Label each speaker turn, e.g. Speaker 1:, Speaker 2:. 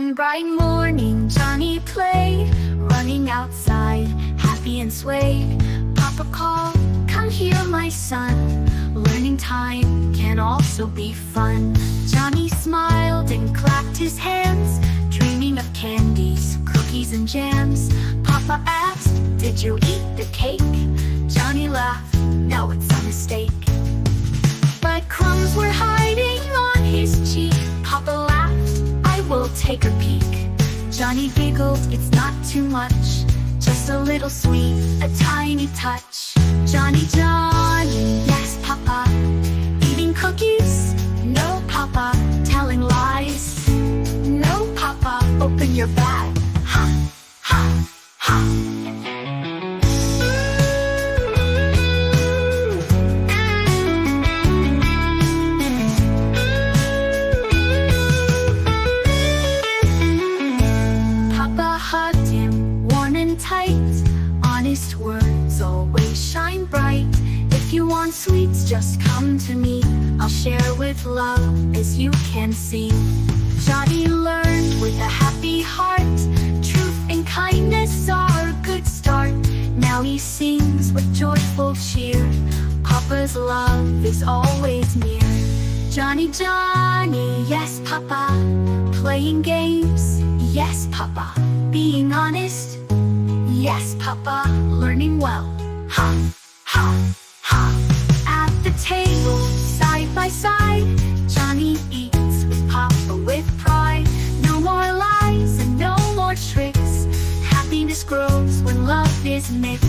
Speaker 1: One bright morning, Johnny played, running outside, happy and swayed. Papa called, come here my son, learning time can also be fun. Johnny smiled and clapped his hands, dreaming of candies, cookies and jams. Papa asked, did you eat the cake? Johnny laughed, no, it's a mistake. But crumbs were hiding on his cheek. Papa laughed, I will take a peek. Johnny giggled, it's not too much, just a little sweet, a tiny touch. Johnny, Johnny, yes Papa, eating cookies? No Papa, telling lies? No Papa, open your bag. Ha, ha, ha. Honest words always shine bright. If you want sweets, just come to me. I'll share with love, as you can see. Johnny learned with a happy heart. Truth and kindness are a good start. Now he sings with joyful cheer. Papa's love is always near. Johnny, Johnny, yes Papa. Playing games, yes Papa. Being honest, yes, Papa, learning well. Ha, ha, ha. At the table, side by side, Johnny eats with Papa with pride. No more lies and no more tricks. Happiness grows when love is mixed.